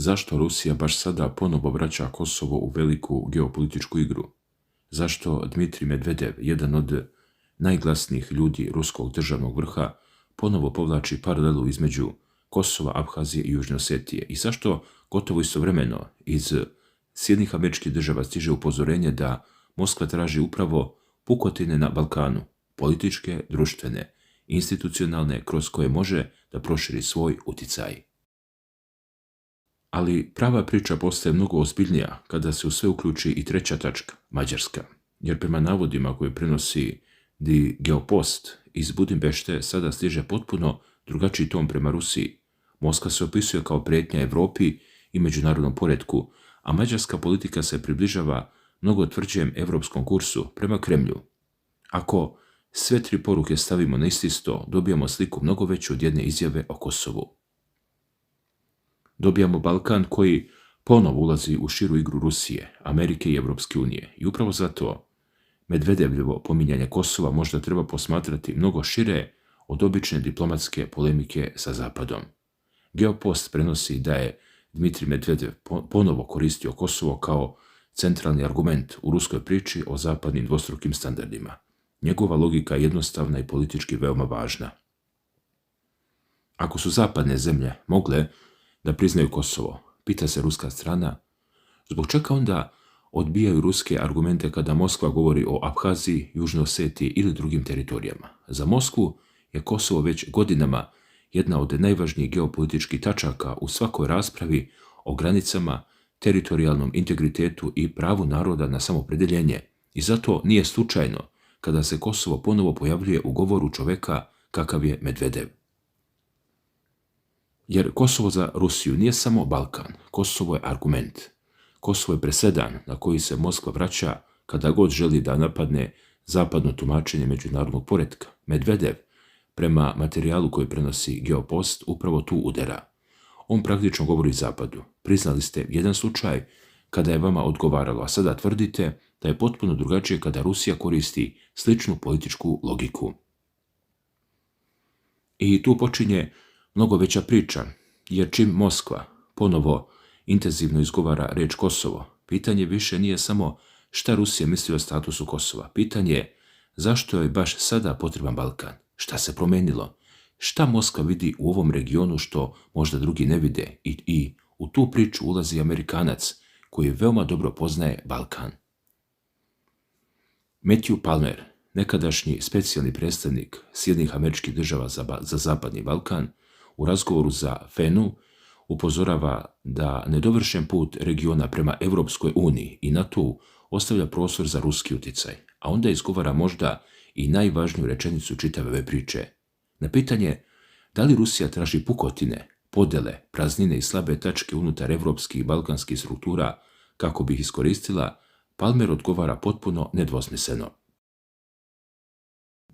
Zašto Rusija baš sada ponovo vraća Kosovo u veliku geopolitičku igru? Zašto Dmitrij Medvedev, jedan od najglasnijih ljudi ruskog državnog vrha, ponovo povlači paralelu između Kosova, Abhazije i Južne Osetije? I zašto gotovo istovremeno iz Sjedinjenih Američkih Država stiže upozorenje da Moskva traži upravo pukotine na Balkanu, političke, društvene, institucionalne, kroz koje može da proširi svoj uticaj? Ali prava priča postaje mnogo ozbiljnija kada se u sve uključi i treća tačka, Mađarska. Jer prema navodima koje prenosi Die Geopost iz Budimpešte sada stiže potpuno drugačiji ton prema Rusiji. Moskva se opisuje kao prijetnja Evropi i međunarodnom poretku, a mađarska politika se približava mnogo tvrđem evropskom kursu prema Kremlju. Ako sve tri poruke stavimo na isti sto, dobijamo sliku mnogo veću od jedne izjave o Kosovu. Dobijamo Balkan koji ponovo ulazi u širu igru Rusije, Amerike i Evropske unije. I upravo zato Medvedevljevo pominjanje Kosova možda treba posmatrati mnogo šire od obične diplomatske polemike sa Zapadom. Geopost prenosi da je Dmitrij Medvedev ponovo koristio Kosovo kao centralni argument u ruskoj priči o zapadnim dvostrukim standardima. Njegova logika je jednostavna i politički veoma važna. Ako su zapadne zemlje mogle da priznaju Kosovo, pita se ruska strana, zbog čega onda odbijaju ruske argumente kada Moskva govori o Abhaziji, Južnoj Osetiji ili drugim teritorijama? Za Moskvu je Kosovo već godinama jedna od najvažnijih geopolitičkih tačaka u svakoj raspravi o granicama, teritorijalnom integritetu i pravu naroda na samoopredjeljenje. I zato nije slučajno kada se Kosovo ponovo pojavljuje u govoru čoveka kakav je Medvedev. Jer Kosovo za Rusiju nije samo Balkan, Kosovo je argument. Kosovo je presedan na koji se Moskva vraća kada god želi da napadne zapadno tumačenje međunarodnog poretka. Medvedev, prema materijalu koji prenosi Geopost, upravo tu udara. On praktično govori Zapadu. Priznali ste jedan slučaj kada je vama odgovaralo, a sada tvrdite da je potpuno drugačije kada Rusija koristi sličnu političku logiku. I tu počinje mnogo veća priča, jer čim Moskva ponovo intenzivno izgovara reč Kosovo, pitanje više nije samo šta Rusija misli o statusu Kosova. Pitanje je zašto je baš sada potreban Balkan? Šta se promenilo? Šta Moskva vidi u ovom regionu što možda drugi ne vide? I u tu priču ulazi Amerikanac koji veoma dobro poznaje Balkan. Matthew Palmer, nekadašnji specijalni predstavnik Sjedinjenih Američkih Država za Zapadni Balkan, u razgovoru za FENU upozorava da nedovršen put regiona prema Evropskoj uniji i NATO ostavlja prostor za ruski uticaj, a onda izgovara možda i najvažniju rečenicu čitave ove priče. Na pitanje da li Rusija traži pukotine, podele, praznine i slabe tačke unutar evropskih i balkanskih struktura kako bi ih iskoristila, Palmer odgovara potpuno nedvosmisleno.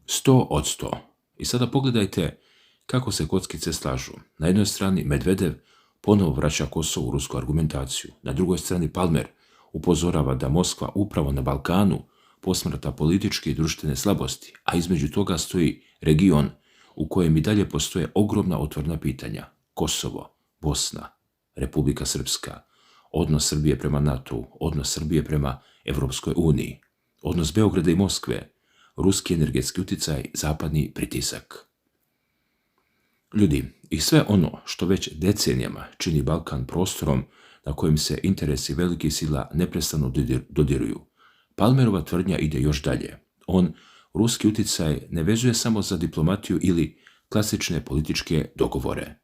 100%. I sada pogledajte kako se kockice slažu. Na jednoj strani Medvedev ponovo vraća Kosovo u rusku argumentaciju. Na drugoj strani Palmer upozorava da Moskva upravo na Balkanu posmrta političke i društvene slabosti, a između toga stoji region u kojem i dalje postoje ogromna otvorena pitanja. Kosovo, Bosna, Republika Srpska, odnos Srbije prema NATO, odnos Srbije prema Evropskoj uniji, odnos Beograda i Moskve, ruski energetski uticaj, zapadni pritisak. Ljudi, i sve ono što već decenijama čini Balkan prostorom na kojem se interesi velikih sila neprestano dodiruju, Palmerova tvrdnja ide još dalje. On ruski uticaj ne vezuje samo za diplomatiju ili klasične političke dogovore.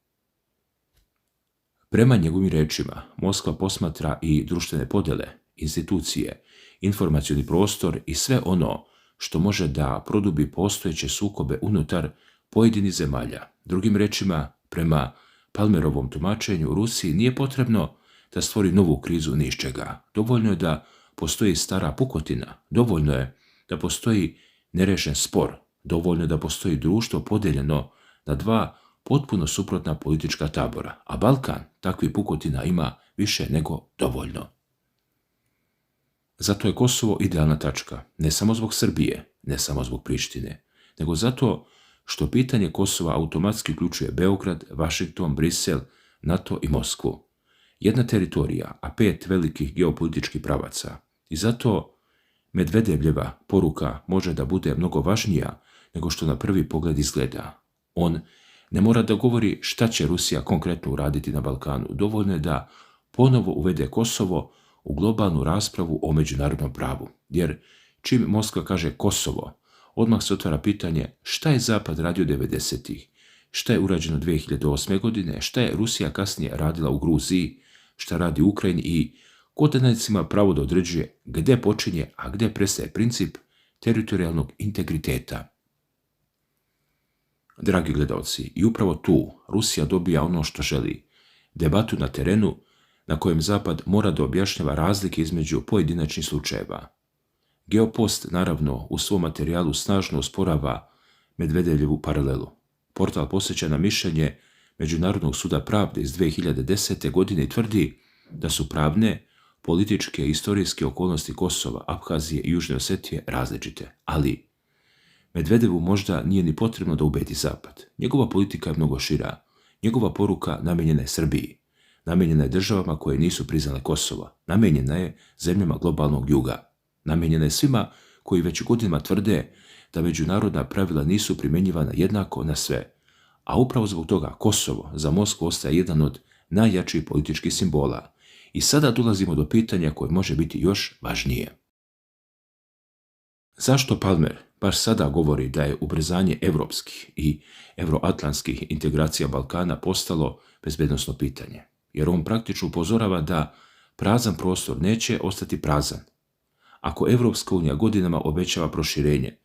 Prema njegovim rečima, Moskva posmatra i društvene podele, institucije, informacioni prostor i sve ono što može da produbi postojeće sukobe unutar pojedinih zemalja. Drugim rečima, prema Palmerovom tumačenju, Rusiji nije potrebno da stvori novu krizu ni iz čega. Dovoljno je da postoji stara pukotina, dovoljno je da postoji nerešen spor, dovoljno je da postoji društvo podeljeno na dva potpuno suprotna politička tabora, a Balkan takvih pukotina ima više nego dovoljno. Zato je Kosovo idealna tačka, ne samo zbog Srbije, ne samo zbog Prištine, nego zato što pitanje Kosova automatski uključuje Beograd, Vašington, Brisel, NATO i Moskvu. Jedna teritorija, a 5 velikih geopolitičkih pravaca. I zato Medvedevljeva poruka može da bude mnogo važnija nego što na prvi pogled izgleda. On ne mora da govori šta će Rusija konkretno uraditi na Balkanu. Dovoljno je da ponovo uvede Kosovo u globalnu raspravu o međunarodnom pravu. Jer čim Moskva kaže Kosovo, odmah se otvara pitanje šta je Zapad radio 90-ih, šta je urađeno 2008. godine, šta je Rusija kasnije radila u Gruziji, šta radi u Ukrajini i ko danas ima pravo da određuje gde počinje, a gde prestaje princip teritorijalnog integriteta. Dragi gledalci, i upravo tu Rusija dobija ono što želi, debatu na terenu na kojem Zapad mora da objašnjava razlike između pojedinačnih slučajeva. Geopost, naravno, u svom materijalu snažno usporava Medvedevljevu paralelu. Portal posjeća na mišljenje Međunarodnog suda pravde iz 2010. godine i tvrdi da su pravne, političke i istorijske okolnosti Kosova, Abhazije i Južne Osetije različite. Ali Medvedevu možda nije ni potrebno da ubedi Zapad. Njegova politika je mnogo šira. Njegova poruka namijenjena je Srbiji. Namijenjena je državama koje nisu priznale Kosova. Namijenjena je zemljama globalnog juga. Namijenjena je svima koji već godinama tvrde da međunarodna pravila nisu primjenjivana jednako na sve. A upravo zbog toga Kosovo za Moskvu ostaje jedan od najjačih političkih simbola. I sada dolazimo do pitanja koje može biti još važnije. Zašto Palmer baš sada govori da je ubrzanje evropskih i euroatlantskih integracija Balkana postalo bezbednosno pitanje? Jer on praktično upozorava da prazan prostor neće ostati prazan. Ako Evropska unija godinama obećava proširenje,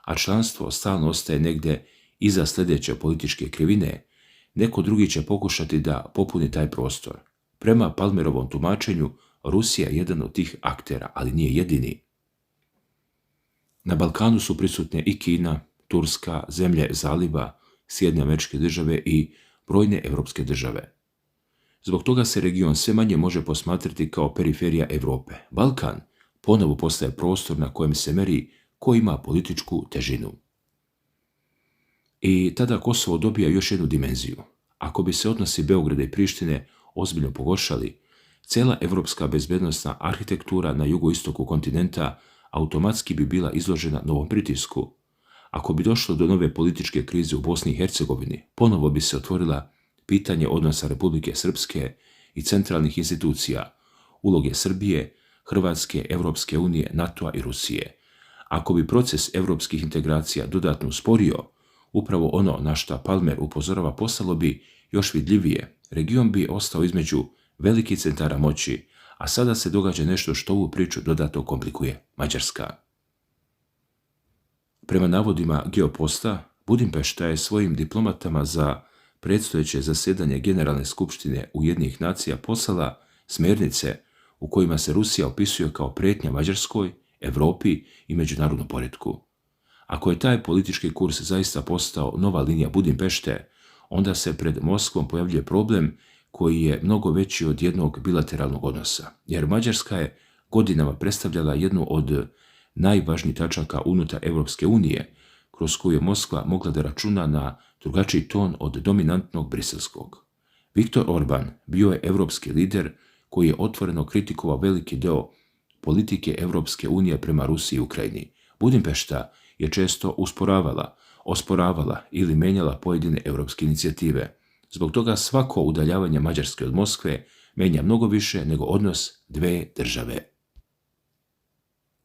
a članstvo stalno ostaje negdje iza sljedeće političke krivine, neko drugi će pokušati da popuni taj prostor. Prema Palmerovom tumačenju, Rusija je jedan od tih aktera, ali nije jedini. Na Balkanu su prisutne i Kina, Turska, zemlje Zaliva, Sjedinjene Američke Države i brojne evropske države. Zbog toga se region sve manje može posmatrati kao periferija Europe. Balkan ponovo postaje prostor na kojem se meri ko ima političku težinu. I tada Kosovo dobija još jednu dimenziju. Ako bi se odnosi Beograda i Prištine ozbiljno pogoršali, cijela evropska bezbednosna arhitektura na jugoistoku kontinenta automatski bi bila izložena novom pritisku. Ako bi došlo do nove političke krize u Bosni i Hercegovini, ponovo bi se otvorila pitanje odnosa Republike Srpske i centralnih institucija, uloge Srbije, Hrvatske, Evropske unije, NATO-a i Rusije. Ako bi proces evropskih integracija dodatno usporio, upravo ono na šta Palmer upozorava postalo bi još vidljivije. Region bi ostao između velikih centara moći, a sada se događa nešto što ovu priču dodatno komplikuje – Mađarska. Prema navodima Geoposta, Budimpešta je svojim diplomatama za predstojeće zasjedanje Generalne skupštine Ujedinjenih nacija poslala smjernice u kojima se Rusija opisuje kao prijetnja Mađarskoj, Evropi i međunarodnom poretku. Ako je taj politički kurs zaista postao nova linija Budimpešte, onda se pred Moskvom pojavljuje problem koji je mnogo veći od jednog bilateralnog odnosa, jer Mađarska je godinama predstavljala jednu od najvažnijih tačaka unutar Evropske unije, kroz koju je Moskva mogla da računa na drugačiji ton od dominantnog briselskog. Viktor Orban bio je evropski lider koji je otvoreno kritikovao veliki deo politike Evropske unije prema Rusiji i Ukrajini. Budimpešta je često usporavala, osporavala ili menjala pojedine evropske inicijative. Zbog toga svako udaljavanje Mađarske od Moskve menja mnogo više nego odnos dve države.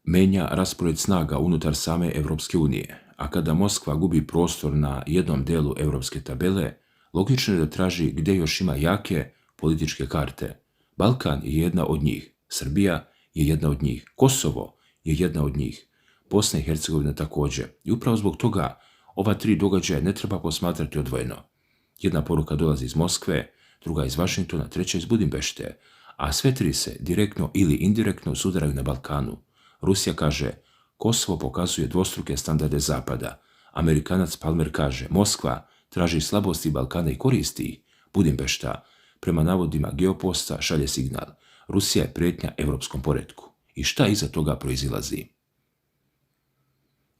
Menja raspored snaga unutar same Evropske unije, a kada Moskva gubi prostor na jednom delu evropske tabele, logično je da traži gdje još ima jake političke karte. Balkan je jedna od njih, Srbija je jedna od njih, Kosovo je jedna od njih, Bosna i Hercegovina također. I upravo zbog toga ova tri događaja ne treba posmatrati odvojeno. Jedna poruka dolazi iz Moskve, druga iz Vašingtona, treća iz Budimpešte, a sve tri se direktno ili indirektno sudaraju na Balkanu. Rusija kaže, Kosovo pokazuje dvostruke standarde Zapada. Amerikanac Palmer kaže, Moskva traži slabosti Balkana i koristi ih. Budimpešta, prema navodima Geoposta, šalje signal. Rusija je prijetnja evropskom poretku. I šta iza toga proizilazi?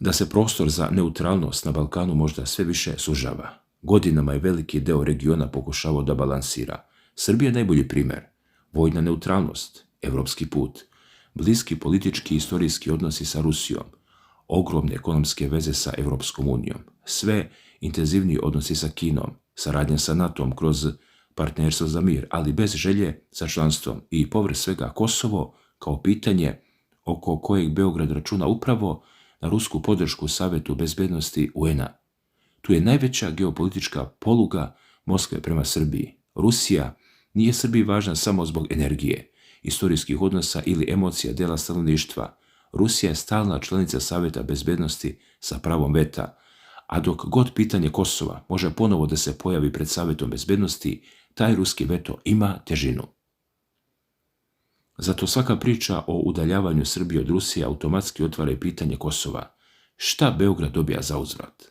Da se prostor za neutralnost na Balkanu možda sve više sužava. Godinama je veliki deo regiona pokušavao da balansira. Srbija je najbolji primjer. vojna neutralnost, evropski put, bliski politički i istorijski odnosi sa Rusijom, ogromne ekonomske veze sa Evropskom unijom, sve intenzivniji odnosi sa Kinom, saradnja sa NATO-om kroz partnerstvo za mir, ali bez želje za članstvom i povrh svega Kosovo kao pitanje oko kojeg Beograd računa upravo na rusku podršku Savetu bezbednosti UN-a. Tu je najveća geopolitička poluga Moskve prema Srbiji. Rusija nije Srbiji važna samo zbog energije, istorijskih odnosa ili emocija dela stanovništva. Rusija je stalna članica Saveta bezbednosti sa pravom veta, a dok god pitanje Kosova može ponovo da se pojavi pred Savetom bezbednosti, taj ruski veto ima težinu. Zato svaka priča o udaljavanju Srbije od Rusije automatski otvara i pitanje Kosova. Šta Beograd dobija za uzvrat?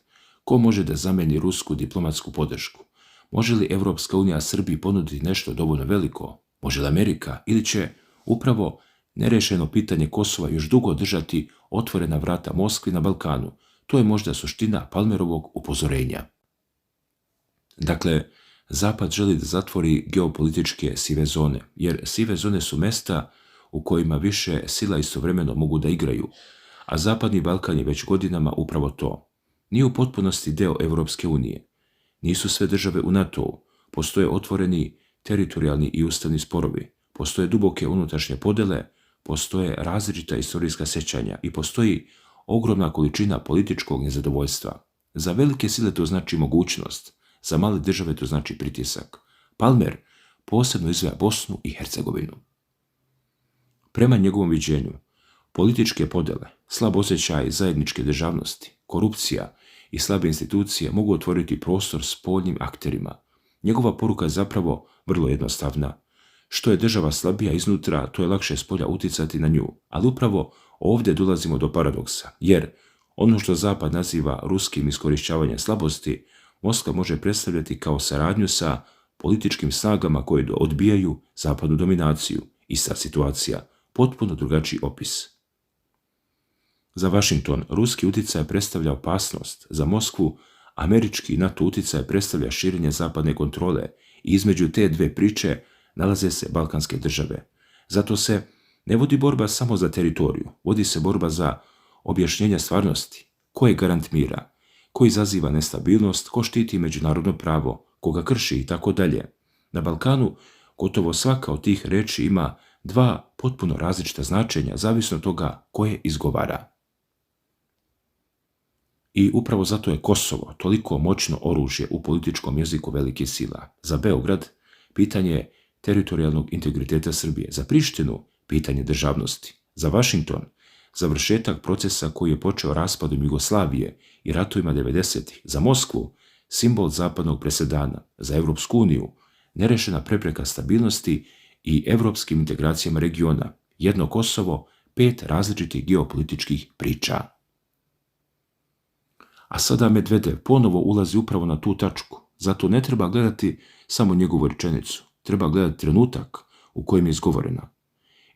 Ko može da zameni rusku diplomatsku podršku? Može li Evropska unija Srbiji ponuditi nešto dovoljno veliko? Može li Amerika? Ili će upravo nerešeno pitanje Kosova još dugo držati otvorena vrata Moskvi na Balkanu? To je možda suština Palmerovog upozorenja. Dakle, Zapad želi da zatvori geopolitičke sive zone, jer sive zone su mesta u kojima više sila istovremeno mogu da igraju, a Zapadni Balkan je već godinama upravo to. Nije u potpunosti deo Evropske unije. Nisu sve države u NATO-u. Postoje otvoreni teritorijalni i ustavni sporovi. Postoje duboke unutrašnje podele, postoje različita istorijska sećanja i postoji ogromna količina političkog nezadovoljstva. Za velike sile to znači mogućnost, za male države to znači pritisak. Palmer posebno izdvaja Bosnu i Hercegovinu. Prema njegovom viđenju, političke podele, slab osjećaj zajedničke državnosti, korupcija i slabe institucije mogu otvoriti prostor spoljnim akterima. Njegova poruka je zapravo vrlo jednostavna. Što je država slabija iznutra, to je lakše spolja uticati na nju. Ali upravo ovdje dolazimo do paradoksa, jer ono što Zapad naziva ruskim iskorišćavanjem slabosti, Moskva može predstavljati kao saradnju sa političkim snagama koje odbijaju zapadnu dominaciju. Ista situacija, potpuno drugačiji opis. Za Washington ruski uticaj predstavlja opasnost, za Moskvu američki NATO uticaj predstavlja širenje zapadne kontrole i između te dve priče nalaze se balkanske države. Zato se ne vodi borba samo za teritoriju, vodi se borba za objašnjenje stvarnosti, ko je garant mira, ko izaziva nestabilnost, ko štiti međunarodno pravo, koga krši i tako dalje. Na Balkanu gotovo svaka od tih reči ima dva potpuno različita značenja, zavisno od toga koje izgovara. I upravo zato je Kosovo toliko moćno oružje u političkom jeziku velikih sila. Za Beograd pitanje teritorijalnog integriteta Srbije, za Prištinu pitanje državnosti, za Washington završetak procesa koji je počeo raspadom Jugoslavije i ratovima 90-ih, za Moskvu simbol zapadnog presedana, za Evropsku uniju nerešena prepreka stabilnosti i evropskim integracijama regiona, jedno Kosovo, 5 različitih geopolitičkih priča. A sada Medvedev ponovo ulazi upravo na tu tačku, zato ne treba gledati samo njegovu rečenicu, treba gledati trenutak u kojem je izgovorena.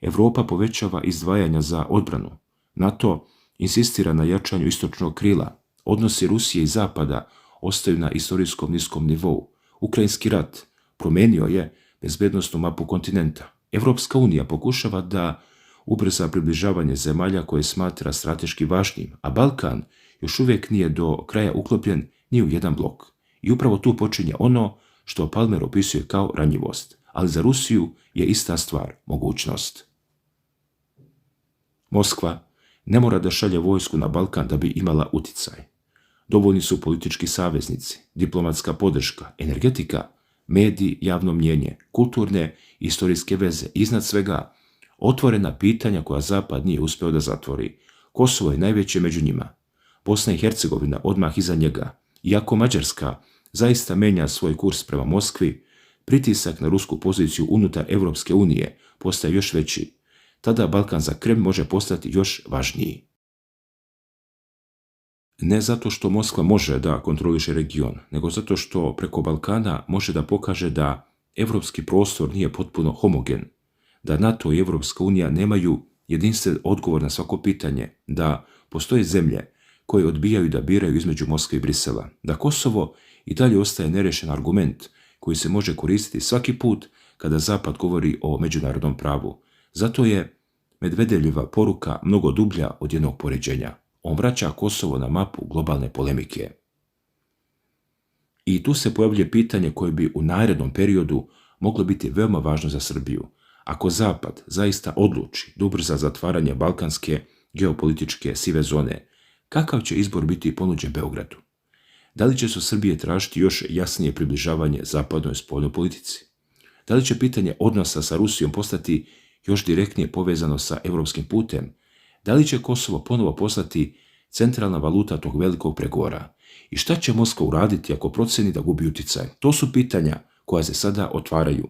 Evropa povećava izdvajanja za odbranu, NATO insistira na jačanju istočnog krila, odnosi Rusije i Zapada ostaju na istorijskom niskom nivou, Ukrajinski rat promenio je bezbednosnu mapu kontinenta. Evropska unija pokušava da ubrza približavanje zemalja koje smatra strateški važnim, a Balkan još uvijek nije do kraja uklopljen ni u jedan blok. I upravo tu počinje ono što Palmer opisuje kao ranjivost, ali za Rusiju je ista stvar, mogućnost. Moskva ne mora da šalje vojsku na Balkan da bi imala uticaj. Dovoljni su politički saveznici, diplomatska podrška, energetika, mediji, javno mnjenje, kulturne i istorijske veze, iznad svega otvorena pitanja koja Zapad nije uspeo da zatvori. Kosovo je najveće među njima. Bosna i Hercegovina odmah iza njega. Iako Mađarska zaista menja svoj kurs prema Moskvi, pritisak na rusku poziciju unutar Evropske unije postaje još veći. Tada Balkan za Kreml može postati još važniji. Ne zato što Moskva može da kontroliše region, nego zato što preko Balkana može da pokaže da evropski prostor nije potpuno homogen, da NATO i Evropska unija nemaju jedinstven odgovor na svako pitanje, da postoje zemlje koje odbijaju da biraju između Moskve i Brisela, da Kosovo i dalje ostaje nerešen argument koji se može koristiti svaki put kada Zapad govori o međunarodnom pravu. Zato je Medvedevljeva poruka mnogo dublja od jednog poređenja. On vraća Kosovo na mapu globalne polemike. I tu se pojavljuje pitanje koje bi u narednom periodu moglo biti veoma važno za Srbiju. Ako Zapad zaista odluči da ubrza zatvaranje balkanske geopolitičke sive zone, kakav će izbor biti ponuđen Beogradu? Da li će se u Srbiji tražiti još jasnije približavanje zapadnoj spoljnoj politici? Da li će pitanje odnosa sa Rusijom postati još direktnije povezano sa evropskim putem? Da li će Kosovo ponovo postati centralna valuta tog velikog pregovora? I šta će Moskva uraditi ako proceni da gubi utjecaj? To su pitanja koja se sada otvaraju.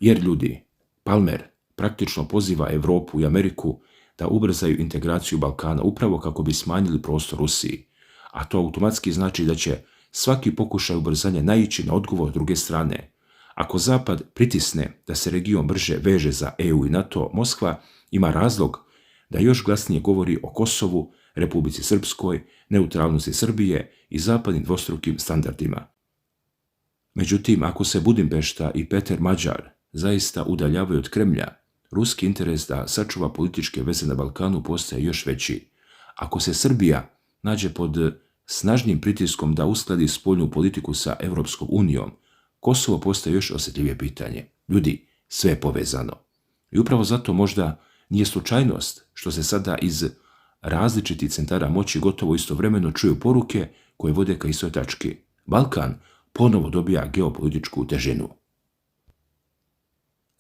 Jer ljudi, Palmer praktično poziva Evropu i Ameriku da ubrzaju integraciju Balkana upravo kako bi smanjili prostor Rusiji, a to automatski znači da će svaki pokušaj ubrzanja naići na odgovor druge strane. Ako Zapad pritisne da se region brže veže za EU i NATO, Moskva ima razlog da još glasnije govori o Kosovu, Republici Srpskoj, neutralnosti Srbije i zapadnim dvostrukim standardima. Međutim, ako se Budimpešta i Peter Mađar zaista udaljavaju od Kremlja, ruski interes da sačuva političke veze na Balkanu postaje još veći. Ako se Srbija nađe pod snažnim pritiskom da uskladi spoljnu politiku sa Evropskom unijom, Kosovo postaje još osjetljivije pitanje. Ljudi, sve je povezano. I upravo zato možda nije slučajnost što se sada iz različitih centara moći gotovo istovremeno čuju poruke koje vode ka istoj tački. Balkan ponovo dobija geopolitičku težinu.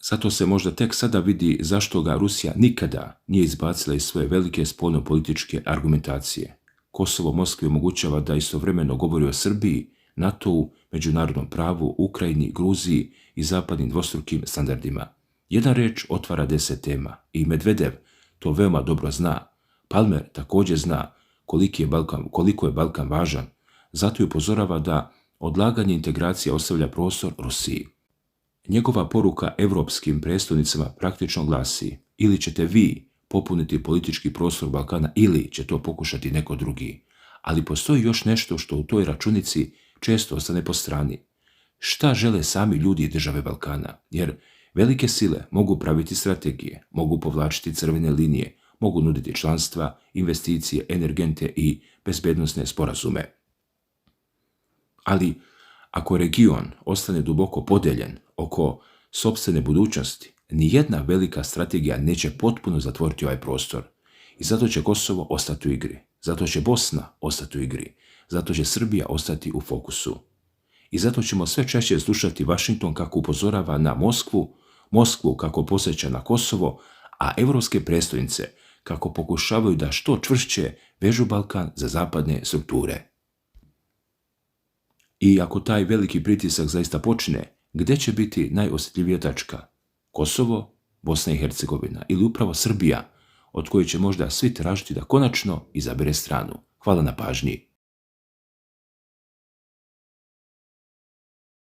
Zato se možda tek sada vidi zašto ga Rusija nikada nije izbacila iz svoje velike spoljno-političke argumentacije. Kosovo Moskvi omogućava da istovremeno govori o Srbiji, NATO-u, međunarodnom pravu, Ukrajini, Gruziji i zapadnim dvostrukim standardima. Jedna reč otvara 10 tema i Medvedev to veoma dobro zna. Palmer također zna koliko je Balkan važan, zato i upozorava da odlaganje integracije ostavlja prostor Rusiji. Njegova poruka evropskim prestolnicama praktično glasi: ili ćete vi popuniti politički prostor Balkana ili će to pokušati neko drugi. Ali postoji još nešto što u toj računici često ostane po strani. Šta žele sami ljudi i države Balkana? Jer velike sile mogu praviti strategije, mogu povlačiti crvene linije, mogu nuditi članstva, investicije, energente i bezbednosne sporazume. Ali ako region ostane duboko podeljen oko sopstvene budućnosti, nijedna velika strategija neće potpuno zatvoriti ovaj prostor. I zato će Kosovo ostati u igri, zato će Bosna ostati u igri, zato će Srbija ostati u fokusu. I zato ćemo sve češće slušati Vašington kako upozorava na Moskvu kako posjeća na Kosovo, a evropske prestolnice kako pokušavaju da što čvršće vežu Balkan za zapadne strukture. I ako taj veliki pritisak zaista počne, gdje će biti najosjetljivija tačka? Kosovo, Bosna i Hercegovina ili upravo Srbija, od koje će možda svi tražiti da konačno izabere stranu. Hvala na pažnji.